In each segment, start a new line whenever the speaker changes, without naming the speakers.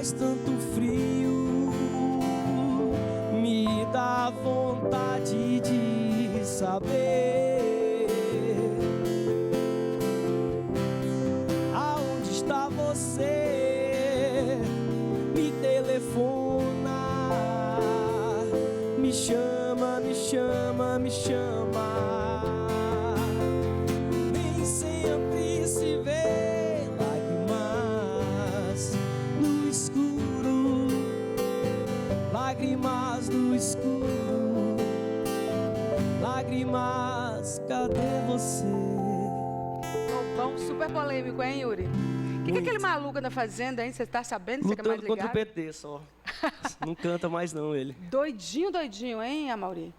faz tanto frio, me dá vontade de saber aonde está você. Me telefona, me chama, me chama, me chama. Nem sempre se vê lágrimas no escuro, lágrimas no escuro, lágrimas, cadê você?
Bom, super polêmico, hein, Yuri? O que é aquele maluco da fazenda, hein? Você tá sabendo? Você
Lutando contra o PT só. Não canta mais não, ele.
Doidinho, doidinho, hein, Amaury?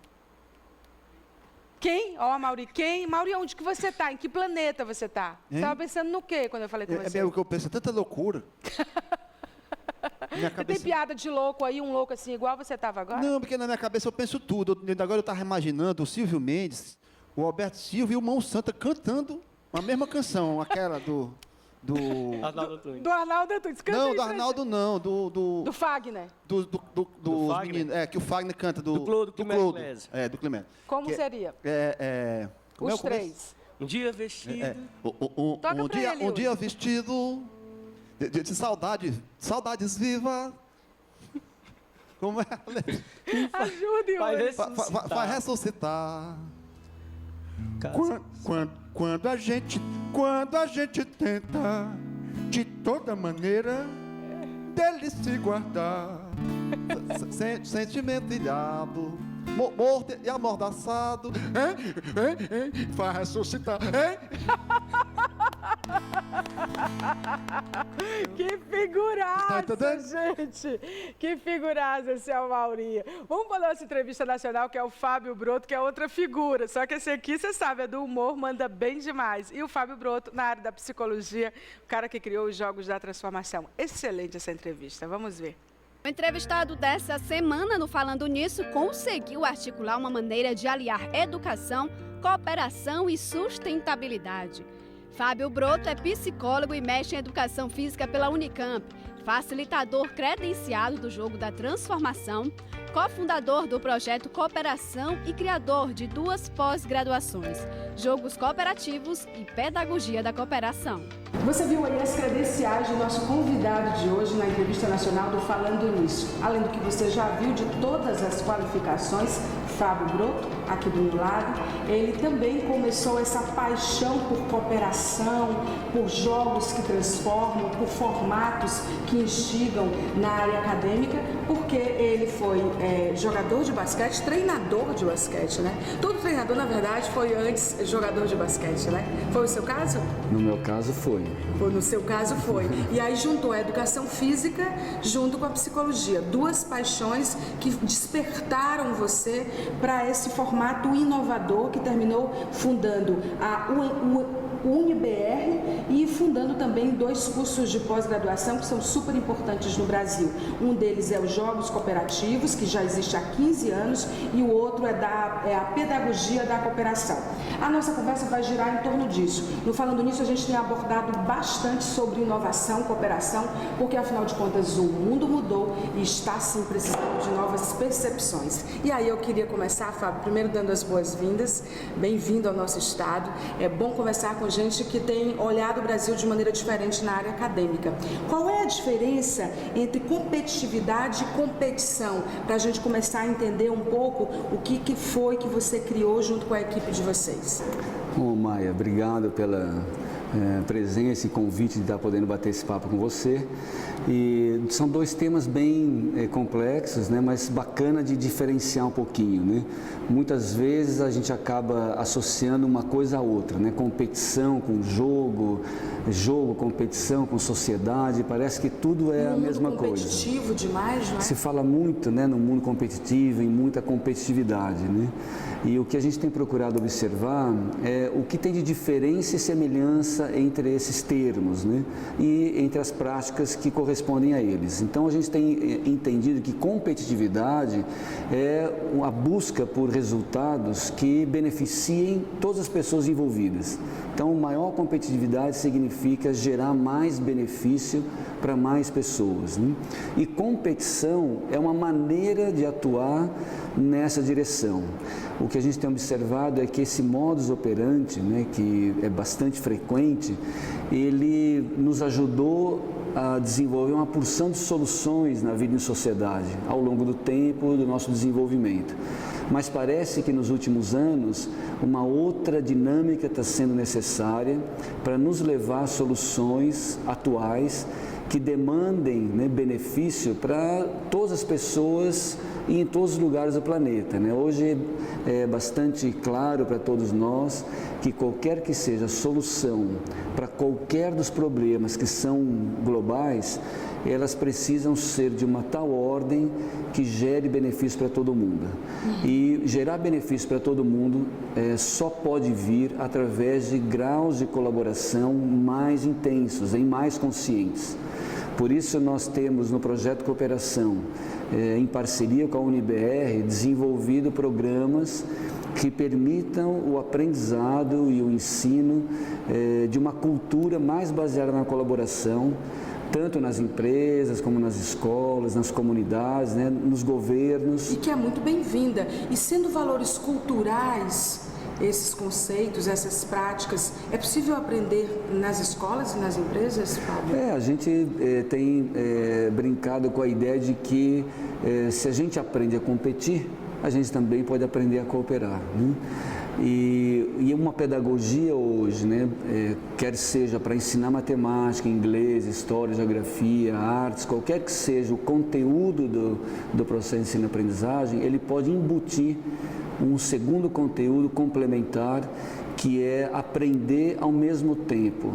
Quem? Ó, Amaury, quem? Amaury, onde que você tá? Em que planeta você tá? Você tava pensando no quê quando eu falei com você?
É o que eu penso, tanta loucura.
Você tem piada de louco aí, um louco assim, igual você tava agora?
Não, porque na minha cabeça eu penso tudo. Agora eu estava imaginando o Silvio Mendes, o Alberto Silva e o Mão Santa cantando a mesma canção, aquela do
Arnaldo Antunes.
Do Arnaldo Antunes. Canta
não,
aí
do
pra
Arnaldo
gente.
não, do
Fagner.
do
Fagner?
menino, que o Fagner canta
Do Clodo.
É, do Clemente.
Como seria?
Como é
Os
o começo?
três.
Um dia vestido.
Um
pra ele,
dia vestido de saudades vivas. Como é?
Ajude,
Vai
Yuri.
ressuscitar.
Vai ressuscitar.
Casa.
Quando a gente tenta de toda maneira dele se guardar, sentimento ilhado, morto e amordaçado, vai ressuscitar,
Que figuraça,
Tá entendendo?
gente! Que figuraça esse Amaury. Vamos para a nossa entrevista nacional, que é o Fábio Broto, que é outra figura. Só que esse aqui, você sabe, é do humor, manda bem demais. E o Fábio Broto, na área da psicologia, o cara que criou os Jogos da Transformação. Excelente essa entrevista, vamos ver.
O entrevistado dessa semana no Falando Nisso conseguiu articular uma maneira de aliar educação, cooperação e sustentabilidade. Fábio Broto é psicólogo e mestre em educação física pela Unicamp, facilitador credenciado do Jogo da Transformação, cofundador do projeto Cooperação e criador de 2 pós-graduações, Jogos Cooperativos e Pedagogia da Cooperação.
Você viu aí as credenciais do nosso convidado de hoje na entrevista nacional do Falando Nisso. Além do que você já viu de todas as qualificações, Fábio Broto, aqui do meu lado, ele também começou essa paixão por cooperação, por jogos que transformam, por formatos que instigam na área acadêmica, porque ele foi jogador de basquete, treinador de basquete, né? Todo treinador, na verdade, foi antes jogador de basquete, né? Foi o seu caso?
No meu caso foi.
No seu caso foi. E aí juntou a educação física junto com a psicologia. 2 paixões que despertaram você para esse formato inovador que terminou fundando a UniBR e fundando também 2 cursos de pós-graduação que são super importantes no Brasil. Um deles é os Jogos Cooperativos, que já existe há 15 anos, e o outro é a Pedagogia da Cooperação. A nossa conversa vai girar em torno disso. No Falando Nisso, a gente tem abordado bastante sobre inovação, cooperação, porque afinal de contas o mundo mudou e está sim precisando de novas percepções. E aí eu queria começar, Fábio, primeiro dando as boas-vindas. Bem-vindo ao nosso estado. É bom conversar com gente que tem olhado o Brasil de maneira diferente na área acadêmica. Qual é a diferença entre competitividade e competição? Para a gente começar a entender um pouco o que foi que você criou junto com a equipe de vocês.
Bom, Maia, obrigado pela presença e convite de estar podendo bater esse papo com você. E são 2 temas bem complexos, né, mas bacana de diferenciar um pouquinho, né? Muitas vezes a gente acaba associando uma coisa a outra, né? Competição com jogo, competição com sociedade, parece que tudo é a mesma coisa.
Competitivo demais, não é?
Se fala muito, né, no mundo competitivo, em muita competitividade, né? E o que a gente tem procurado observar é o que tem de diferença e semelhança diferença entre esses termos, né? E entre as práticas que correspondem a eles. Então a gente tem entendido que competitividade é a busca por resultados que beneficiem todas as pessoas envolvidas. Então, maior competitividade significa gerar mais benefício para mais pessoas, né? E competição é uma maneira de atuar nessa direção. O que a gente tem observado é que esse modus operandi, né, que é bastante frequente, ele nos ajudou a desenvolver uma porção de soluções na vida em sociedade, ao longo do tempo do nosso desenvolvimento. Mas parece que nos últimos anos, uma outra dinâmica está sendo necessária para nos levar a soluções atuais que demandem, né, benefício para todas as pessoas e em todos os lugares do planeta, né? Hoje é bastante claro para todos nós que qualquer que seja a solução para qualquer dos problemas que são globais, elas precisam ser de uma tal ordem que gere benefício para todo mundo. E gerar benefício para todo mundo só pode vir através de graus de colaboração mais intensos, mais conscientes. Por isso nós temos no projeto Cooperação, em parceria com a UniBR, desenvolvido programas que permitam o aprendizado e o ensino de uma cultura mais baseada na colaboração, tanto nas empresas, como nas escolas, nas comunidades, né, nos governos.
E que é muito bem-vinda. E sendo valores culturais, esses conceitos, essas práticas, é possível aprender nas escolas e nas empresas, Fábio?
A gente tem brincado com a ideia de que se a gente aprende a competir, a gente também pode aprender a cooperar, né? E uma pedagogia hoje, né, quer seja para ensinar matemática, inglês, história, geografia, artes, qualquer que seja o conteúdo do processo de ensino-aprendizagem, ele pode embutir um segundo conteúdo complementar, que é aprender ao mesmo tempo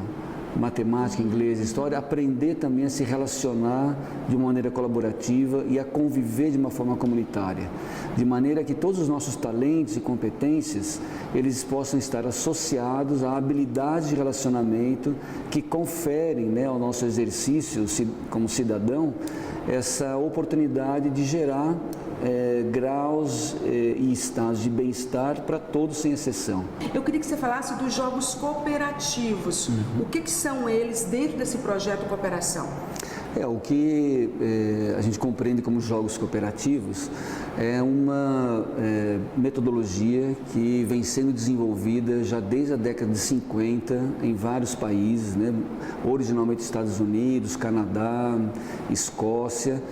matemática, inglês, história, aprender também a se relacionar de uma maneira colaborativa e a conviver de uma forma comunitária, de maneira que todos os nossos talentos e competências, eles possam estar associados a habilidades de relacionamento que conferem, né, ao nosso exercício como cidadão essa oportunidade de gerar graus e estados de bem-estar para todos sem exceção.
Eu queria que você falasse dos jogos cooperativos. O que são eles dentro desse projeto Cooperação?
O que a gente compreende como jogos cooperativos é uma metodologia que vem sendo desenvolvida já desde a década de 50 em vários países, né? Originalmente Estados Unidos, Canadá, Escócia,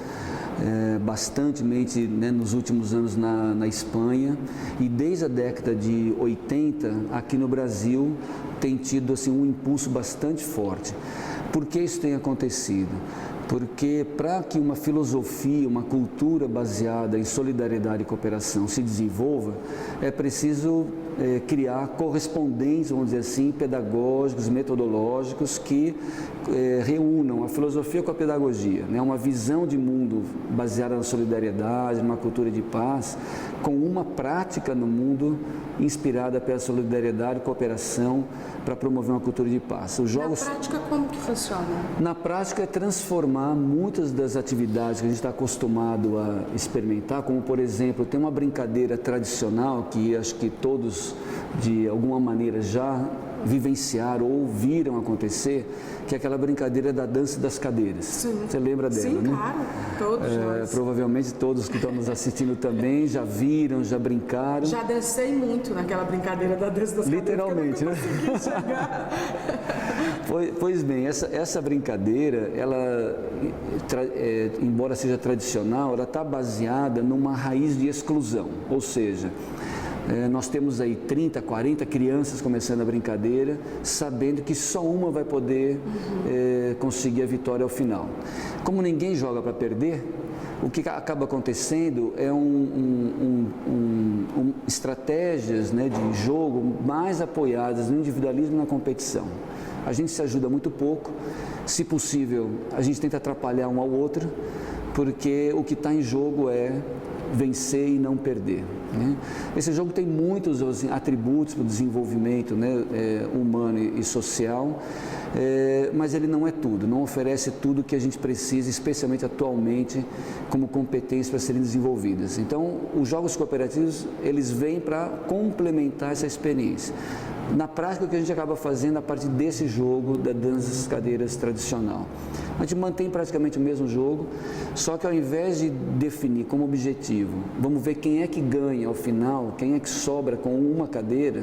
bastantemente, né, nos últimos anos na Espanha, e desde a década de 80 aqui no Brasil tem tido assim, um impulso bastante forte. Por que isso tem acontecido? Porque para que uma filosofia, uma cultura baseada em solidariedade e cooperação se desenvolva, é preciso criar correspondentes, vamos dizer assim, pedagógicos, metodológicos que reúnam a filosofia com a pedagogia, né? Uma visão de mundo baseada na solidariedade, numa cultura de paz, com uma prática no mundo inspirada pela solidariedade e cooperação para promover uma cultura de paz. Os jogos...
Na prática, como que funciona?
Na prática é transformar muitas das atividades que a gente está acostumado a experimentar, como por exemplo, tem uma brincadeira tradicional que acho que todos de alguma maneira já vivenciaram ou viram acontecer, que é aquela brincadeira da dança das cadeiras.
Sim.
Você lembra dela,
Sim,
né?
Claro, todos nós.
Provavelmente todos que estão nos assistindo também já viram, já brincaram.
Já dancei muito naquela brincadeira da dança das cadeiras.
Literalmente, né? Pois bem, essa brincadeira, ela, embora seja tradicional, ela está baseada numa raiz de exclusão, ou seja, nós temos aí 30, 40 crianças começando a brincadeira, sabendo que só uma vai poder conseguir a vitória ao final. Como ninguém joga para perder, o que acaba acontecendo é estratégias, né, de jogo mais apoiadas no individualismo e na competição. A gente se ajuda muito pouco, se possível a gente tenta atrapalhar um ao outro, porque o que está em jogo é vencer e não perder, né? Esse jogo tem muitos assim, atributos para o desenvolvimento, né, humano e social, mas ele não é tudo, não oferece tudo que a gente precisa, especialmente atualmente, como competências para serem desenvolvidas. Então, os jogos cooperativos, eles vêm para complementar essa experiência. Na prática, o que a gente acaba fazendo a partir desse jogo da dança das cadeiras tradicional? A gente mantém praticamente o mesmo jogo, só que ao invés de definir como objetivo, vamos ver quem é que ganha ao final, quem é que sobra com uma cadeira,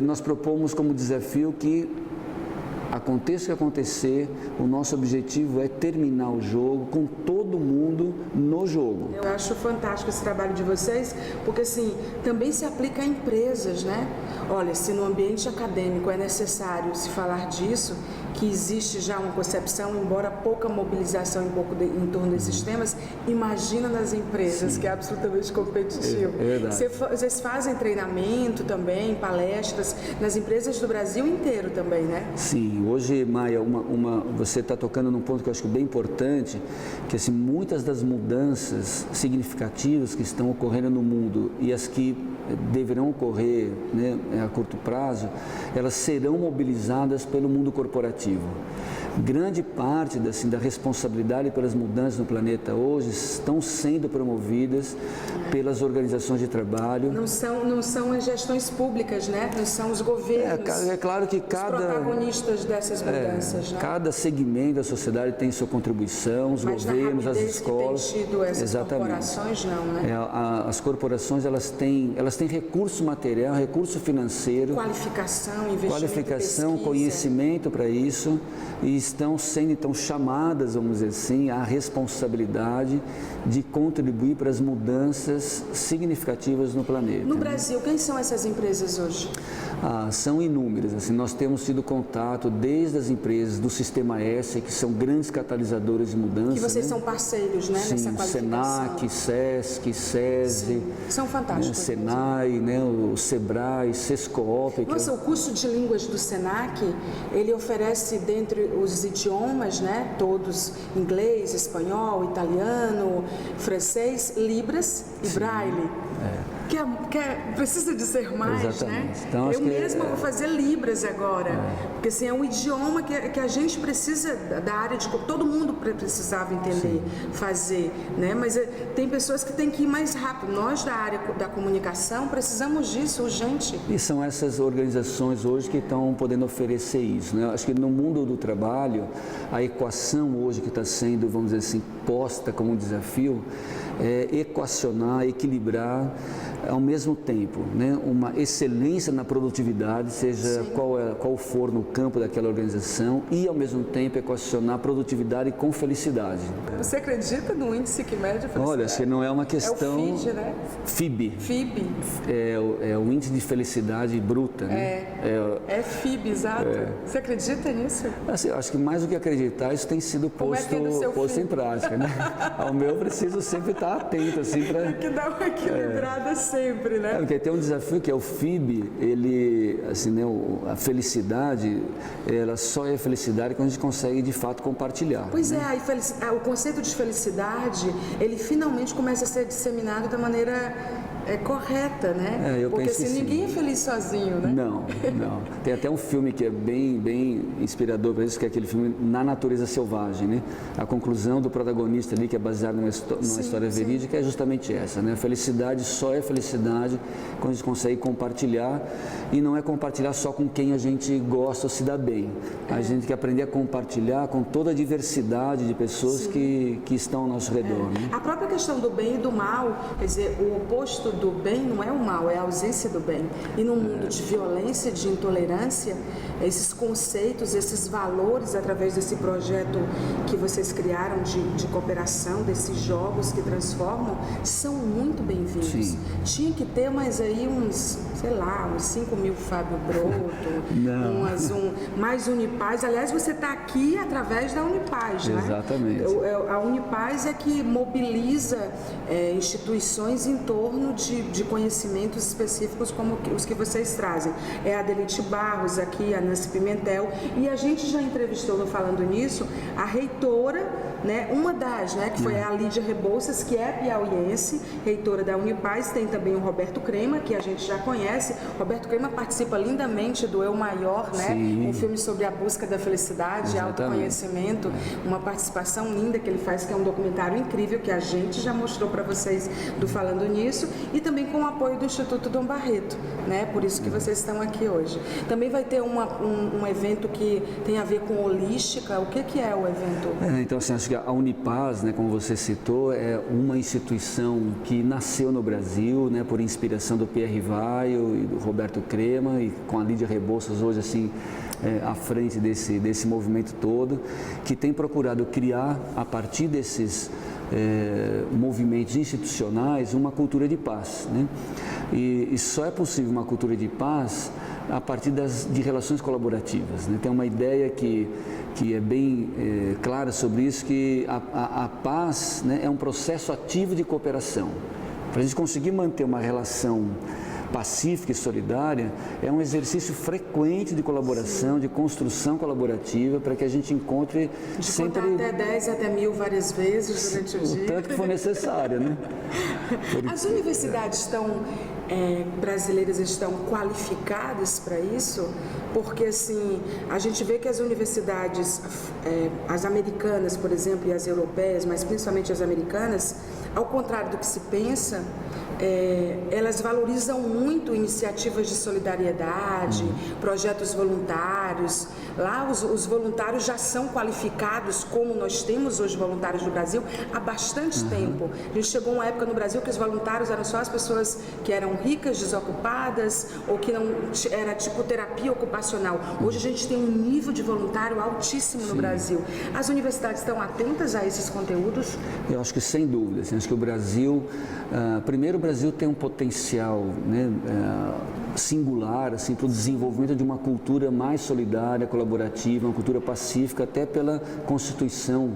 nós propomos como desafio que aconteça o que acontecer, o nosso objetivo é terminar o jogo com todo mundo no jogo.
Eu acho fantástico esse trabalho de vocês, porque assim, também se aplica a empresas, né? Olha, se no ambiente acadêmico é necessário se falar disso, que existe já uma concepção, embora pouca mobilização em torno desses temas, imagina nas empresas, que é absolutamente competitivo.
É verdade.
Vocês fazem treinamento também, palestras, nas empresas do Brasil inteiro também, né?
Sim, hoje, Maia, você está tocando num ponto que eu acho bem importante, que assim, muitas das mudanças significativas que estão ocorrendo no mundo e as que deverão ocorrer, né, a curto prazo, elas serão mobilizadas pelo mundo corporativo. Grande parte da responsabilidade pelas mudanças no planeta hoje estão sendo promovidas pelas organizações de trabalho.
Não são as gestões públicas, né? Não são os governos.
É claro que cada
os protagonistas dessas mudanças, né?
Cada segmento da sociedade tem sua contribuição, os governos, as escolas.
Que tem tido essas
exatamente.
Corporações não, né?
As corporações elas têm recurso material, recurso financeiro,
qualificação, investimento, pesquisa.
Conhecimento para isso, e estão sendo então chamadas, vamos dizer assim, à responsabilidade de contribuir para as mudanças significativas no planeta.
No Brasil, quem são essas empresas hoje?
São inúmeras. Assim, nós temos tido contato desde as empresas do Sistema S, que são grandes catalisadores de mudança.
Que vocês,
né?
são parceiros, né?
Sim,
nessa qualificação.
Senac, Sesc, SESI.
Sim, são fantásticos.
Senai, né? O Sebrae, Sescoop.
Nossa, o curso de línguas do Senac, ele oferece dentre os idiomas, né? Todos, inglês, espanhol, italiano, francês, Libras e Braille. Precisa de ser mais,
exatamente.
Né?
Então,
eu mesma vou fazer Libras agora, porque assim, é um idioma que a gente precisa, da área de... Todo mundo precisava entender, fazer, né? Mas tem pessoas que têm que ir mais rápido. Nós da área da comunicação precisamos disso, urgente.
E são essas organizações hoje que estão podendo oferecer isso, né? Acho que no mundo do trabalho, a equação hoje que está sendo, vamos dizer assim, posta como um desafio, é equacionar, equilibrar ao mesmo tempo, né, uma excelência na produtividade, seja qual for no campo daquela organização, e ao mesmo tempo equacionar produtividade com felicidade.
Você acredita no índice que mede a felicidade?
Olha, acho que não é uma questão...
É o FIB, né?
FIB. É o índice de felicidade bruta, né?
É FIB, exato. Você acredita nisso?
Assim, acho que mais do que acreditar, isso tem sido posto em prática, né? Ao meu, eu preciso sempre estar atento, assim, para...
Tem que dar uma equilibrada sempre, né?
Porque tem um desafio que é o FIB, ele, assim, né, a felicidade, ela só é felicidade quando a gente consegue, de fato, compartilhar.
Pois
né?
O conceito de felicidade, ele finalmente começa a ser disseminado da maneira correta, né? Porque assim, ninguém é feliz sozinho, né?
Não. Tem até um filme que é bem inspirador para isso, que é aquele filme Na Natureza Selvagem, né? A conclusão do protagonista ali, que é baseado numa história verídica, é justamente essa, né? A felicidade só é felicidade quando a gente consegue compartilhar, e não é compartilhar só com quem a gente gosta ou se dá bem. A gente tem que aprender a compartilhar com toda a diversidade de pessoas que estão ao nosso redor. Né?
A própria questão do bem e do mal, quer dizer, o oposto do bem não é o mal, é a ausência do bem. E num mundo de violência, de intolerância, esses conceitos, esses valores, através desse projeto que vocês criaram de cooperação, desses jogos que transformam, são muito bem-vindos. Tinha que ter mais aí uns 5 mil Fábio Broto, mais Unipaz. Aliás, você está aqui através da Unipaz, né?
Exatamente.
A Unipaz é que mobiliza instituições em torno de conhecimentos específicos como os que vocês trazem. É a Adelite Barros aqui, a Nancy Pimentel, e a gente já entrevistou, Falando Nisso, a reitora né, uma das, né, que foi a Lídia Rebouças, que é piauiense, reitora da Unipaz. Tem também o Roberto Crema, que a gente já conhece. Roberto Crema participa lindamente do Eu Maior, né, um filme sobre a busca da felicidade, autoconhecimento, uma participação linda que ele faz, que é um documentário incrível que a gente já mostrou para vocês do Falando Nisso, e também com o apoio do Instituto Dom Barreto, né, por isso que vocês estão aqui hoje. Também vai ter um evento que tem a ver com holística. O que é o evento?
Então, assim, acho que a Unipaz, né, como você citou, é uma instituição que nasceu no Brasil, né, por inspiração do Pierre Rivaio e do Roberto Crema, e com a Lídia Rebouças hoje, assim, à frente desse movimento todo, que tem procurado criar, a partir desses movimentos institucionais, uma cultura de paz, né? E só é possível uma cultura de paz a partir de relações colaborativas, né? Tem uma ideia que é bem clara sobre isso, que a paz, né, é um processo ativo de cooperação. Para a gente conseguir manter uma relação pacífica e solidária, é um exercício frequente de colaboração, de construção colaborativa, para que a gente encontre sempre...
Contar até 10, até 1000 várias vezes durante o dia.
O tanto que for necessário, né?
As universidades brasileiras estão qualificadas para isso? Porque, assim, a gente vê que as universidades, as americanas, por exemplo, e as europeias, mas principalmente as americanas, ao contrário do que se pensa, elas valorizam muito iniciativas de solidariedade, projetos voluntários. Lá os voluntários já são qualificados, como nós temos hoje voluntários no Brasil, há bastante tempo. A gente chegou a uma época no Brasil que os voluntários eram só as pessoas que eram ricas, desocupadas, ou que não era tipo terapia ocupacional. Hoje a gente tem um nível de voluntário altíssimo no Brasil. As universidades estão atentas a esses conteúdos?
Eu acho que sem dúvida. Assim, acho que o Brasil, primeiro o Brasil tem um potencial, né, singular, assim, para o desenvolvimento de uma cultura mais solidária, colaborativa, uma cultura pacífica, até pela Constituição,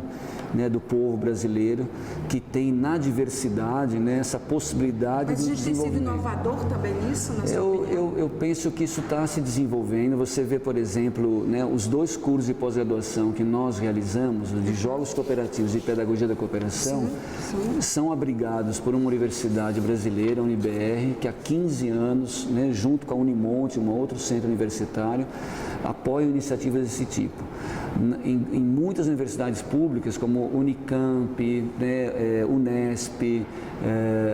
né, do povo brasileiro, que tem na diversidade, né, essa possibilidade
de desenvolvimento. Mas a gente tem sido inovador também nisso, na sua opinião?
Eu penso que isso está se desenvolvendo. Você vê, por exemplo, né, os 2 cursos de pós-graduação que nós realizamos, de Jogos Cooperativos e Pedagogia da Cooperação, são abrigados por uma universidade brasileira, a UniBR, que há 15 anos, né, junto com a Unimonte, um outro centro universitário, apoia iniciativas desse tipo. Em muitas universidades públicas, como Unicamp, né, Unesp,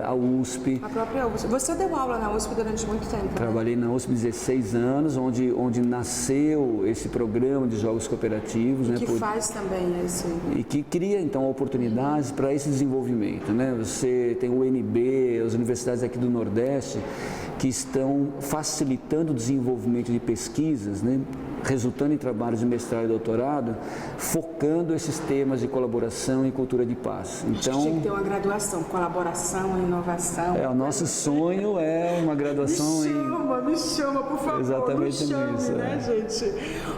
a USP.
A própria USP. Você deu aula na USP durante muito tempo, né?
Trabalhei na USP 16 anos, onde nasceu esse programa de jogos cooperativos.
E
né,
que faz também esse...
E que cria, então, oportunidades para esse desenvolvimento, né? Você tem o UNB, as universidades aqui do Nordeste, que estão facilitando o desenvolvimento de pesquisas, né, resultando em trabalhos de mestrado e doutorado, focando esses temas de colaboração e cultura de paz.
Então, tinha que ter uma graduação, colaboração e inovação.
O nosso sonho é uma graduação
Me chama, por favor.
Exatamente
me chame,
isso,
né, gente?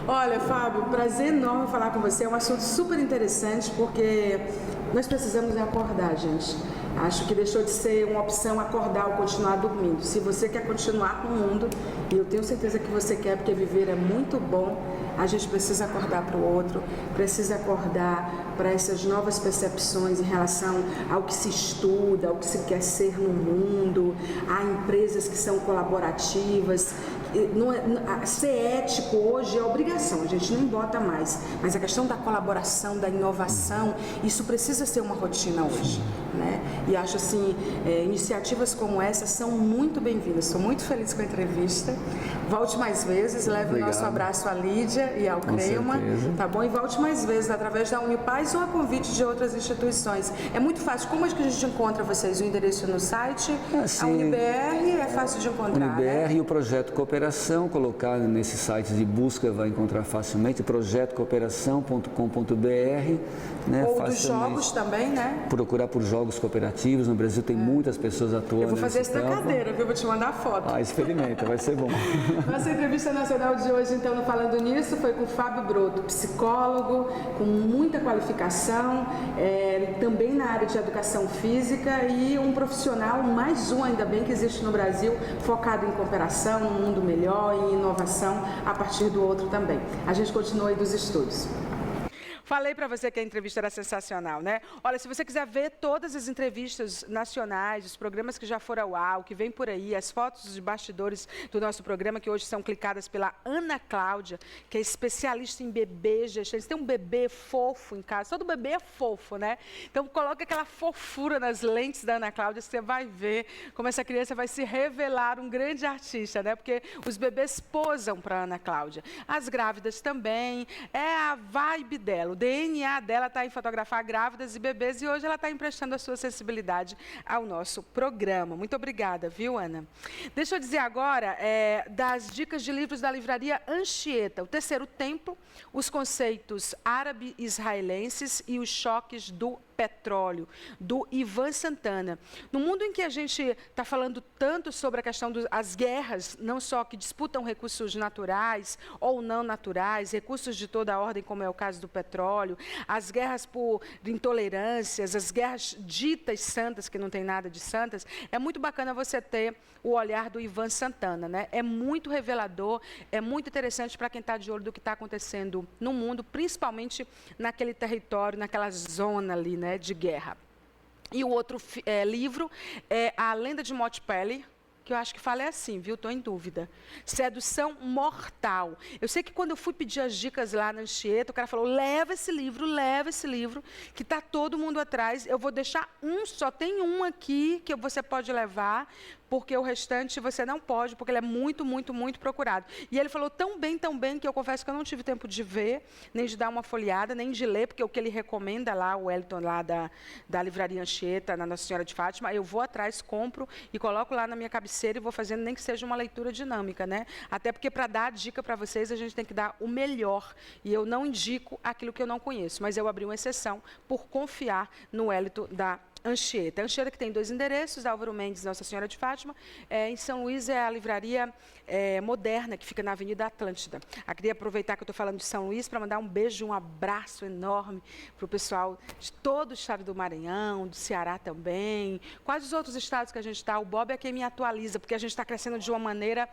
Olha, Fábio, prazer enorme falar com você. É um assunto super interessante, porque nós precisamos acordar, gente. Acho que deixou de ser uma opção acordar ou continuar dormindo. Se você quer continuar no mundo, e eu tenho certeza que você quer, porque viver é muito bom, a gente precisa acordar para o outro, precisa acordar para essas novas percepções em relação ao que se estuda, ao que se quer ser no mundo. Há empresas que são colaborativas. Ser ético hoje é obrigação, a gente nem bota mais, mas a questão da colaboração, da inovação, isso precisa ser uma rotina hoje, né? E acho assim, iniciativas como essa são muito bem-vindas. Estou muito feliz com a entrevista. Volte mais vezes, leve o nosso abraço à Lídia e ao Crema, tá bom? E volte mais vezes através da Unipaz ou a convite de outras instituições. É muito fácil. Como é que a gente encontra vocês? O endereço no site? A UniBR é fácil de encontrar,
UniBR,
né?
E o projeto Cooperação, colocar nesse site de busca, vai encontrar facilmente, projetocooperação.com.br, né?
Ou dos jogos também, né?
Procurar por jogos cooperativos. No Brasil tem muitas pessoas atuando.
Eu vou fazer essa cadeira, viu? Vou te mandar a foto.
Experimenta, vai ser bom.
Nossa entrevista nacional de hoje, então, no Falando Nisso, foi com Fábio Broto, psicólogo, com muita qualificação, também na área de educação física e um profissional, mais um ainda bem que existe no Brasil, focado em cooperação, um mundo melhor e inovação a partir do outro também. A gente continua aí dos estudos. Falei para você que a entrevista era sensacional, né? Olha, se você quiser ver todas as entrevistas nacionais, os programas que já foram ao ar, o que vem por aí, as fotos de bastidores do nosso programa, que hoje são clicadas pela Ana Cláudia, que é especialista em bebê gestantes. Tem um bebê fofo em casa, todo bebê é fofo, né? Então, coloca aquela fofura nas lentes da Ana Cláudia, você vai ver como essa criança vai se revelar um grande artista, né? Porque os bebês posam para Ana Cláudia. As grávidas também, é a vibe dela, o DNA dela está em fotografar grávidas e bebês e hoje ela está emprestando a sua sensibilidade ao nosso programa. Muito obrigada, viu, Ana? Deixa eu dizer agora das dicas de livros da livraria Anchieta, O Terceiro Templo, Os Conceitos Árabe-Israelenses e os Choques do Petróleo, do Ivan Santana. No mundo em que a gente está falando tanto sobre a questão das guerras, não só que disputam recursos naturais ou não naturais, recursos de toda a ordem, como é o caso do petróleo, as guerras por intolerâncias, as guerras ditas santas, que não tem nada de santas, é muito bacana você ter o olhar do Ivan Santana, né? É muito revelador, é muito interessante para quem está de olho do que está acontecendo no mundo, principalmente naquele território, naquela zona ali, né, de guerra. E o outro livro é A Lenda de Mott Pelly, que eu acho que fala assim, viu? Estou em dúvida. Sedução Mortal. Eu sei que quando eu fui pedir as dicas lá na Anchieta, o cara falou, leva esse livro, que está todo mundo atrás. Eu vou deixar só tem um aqui que você pode levar, porque o restante você não pode, porque ele é muito, muito, muito procurado. E ele falou tão bem, que eu confesso que eu não tive tempo de ver, nem de dar uma folheada, nem de ler, porque o que ele recomenda lá, o Wellington lá da livraria Anchieta, na Nossa Senhora de Fátima, eu vou atrás, compro e coloco lá na minha cabeceira e vou fazendo nem que seja uma leitura dinâmica, né? Até porque para dar a dica para vocês, a gente tem que dar o melhor. E eu não indico aquilo que eu não conheço, mas eu abri uma exceção por confiar no Wellington da Anchieta. A Anchieta que tem 2 endereços, Álvaro Mendes, Nossa Senhora de Fátima. Em São Luís é a livraria moderna, que fica na Avenida Atlântida. Queria aproveitar que eu estou falando de São Luís para mandar um beijo, um abraço enorme para o pessoal de todo o estado do Maranhão, do Ceará também. Quais os outros estados que a gente está? O Bob é quem me atualiza, porque a gente está crescendo de uma maneira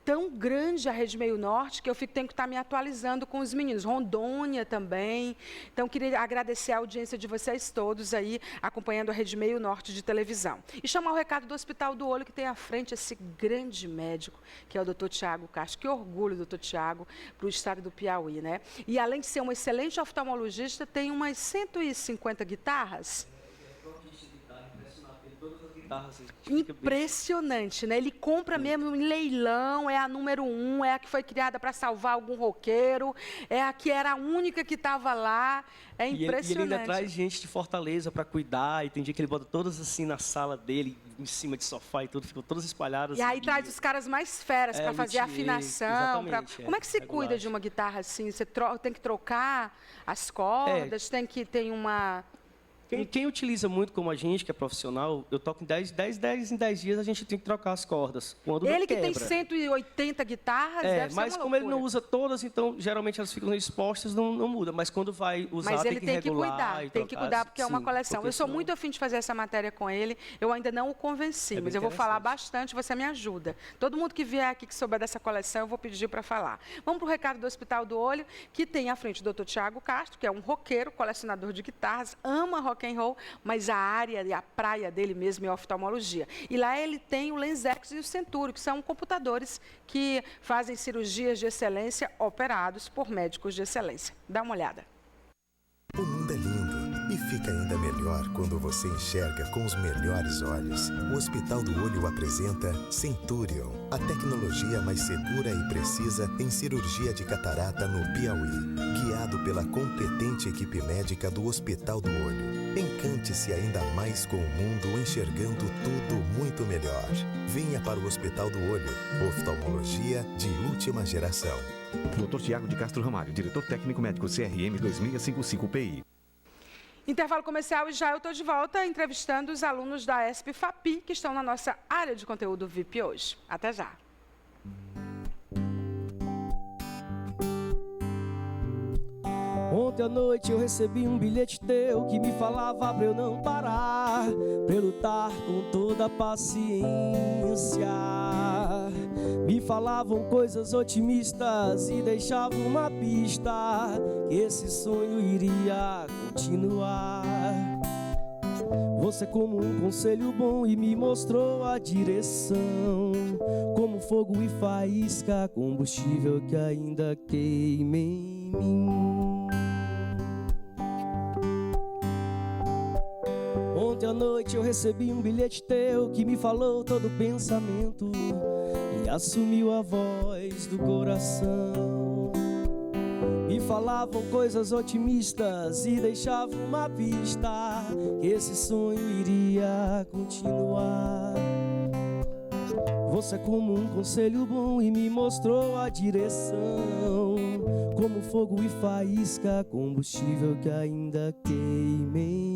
tão grande a Rede Meio Norte, que eu tenho que estar me atualizando com os meninos. Rondônia também. Então, queria agradecer a audiência de vocês todos aí, acompanhando a Rede Meio Norte de televisão. E chamar o recado do Hospital do Olho, que tem à frente esse grande médico, que é o Dr. Tiago Castro. Que orgulho, Dr. Tiago, para o estado do Piauí, né? E, além de ser um excelente oftalmologista, tem umas 150 guitarras. Impressionante, né? Ele compra mesmo em leilão, é a número 1, é a que foi criada para salvar algum roqueiro, é a que era a única que estava lá, é impressionante.
E ele ainda traz gente de Fortaleza para cuidar, e tem dia que ele bota todas assim na sala dele, em cima de sofá e tudo, ficam todas espalhadas.
E aí traz os caras mais feras para fazer a afinação. Como é que se cuida de uma guitarra assim? Você tem que trocar as cordas, tem uma...
Quem utiliza muito como a gente, que é profissional, eu toco em 10 dias, a gente tem que trocar as cordas. Quando
ele que tem 180 guitarras, deve
mas
ser uma
como
loucura.
ele não usa todas, então geralmente elas ficam expostas, não muda. Mas quando vai usar,
mas
tem que regular.
Tem que cuidar, porque é uma coleção. Eu sou muito afim de fazer essa matéria com ele, eu ainda não o convenci, mas eu vou falar bastante, você me ajuda. Todo mundo que vier aqui que souber dessa coleção, eu vou pedir para falar. Vamos para o recado do Hospital do Olho, que tem à frente o Dr. Tiago Castro, que é um roqueiro, colecionador de guitarras, ama rock and roll, mas a área e a praia dele mesmo é a oftalmologia. E lá ele tem o LensX e o Centúrio, que são computadores que fazem cirurgias de excelência operados por médicos de excelência. Dá uma olhada.
O mundo é lindo e fica ainda melhor quando você enxerga com os melhores olhos. O Hospital do Olho apresenta Centurion, a tecnologia mais segura e precisa em cirurgia de catarata no Piauí. Guiado pela competente equipe médica do Hospital do Olho. Encante-se ainda mais com o mundo enxergando tudo muito melhor. Venha para o Hospital do Olho, oftalmologia de última geração.
Dr. Tiago de Castro Ramalho, diretor técnico médico CRM 2655-PI.
Intervalo comercial e já eu estou de volta entrevistando os alunos da ESP-FAPI que estão na nossa área de conteúdo VIP hoje. Até já.
Ontem à noite eu recebi um bilhete teu que me falava pra eu não parar, pra eu lutar com toda a paciência. Me falavam coisas otimistas e deixavam uma pista que esse sonho iria continuar. Você como um conselho bom e me mostrou a direção, como fogo e faísca, combustível que ainda queima em mim. Ontem à noite eu recebi um bilhete teu que me falou todo o pensamento e assumiu a voz do coração. Me falavam coisas otimistas e deixavam uma pista que esse sonho iria continuar. Você como um conselho bom e me mostrou a direção, como fogo e faísca, combustível que ainda queima em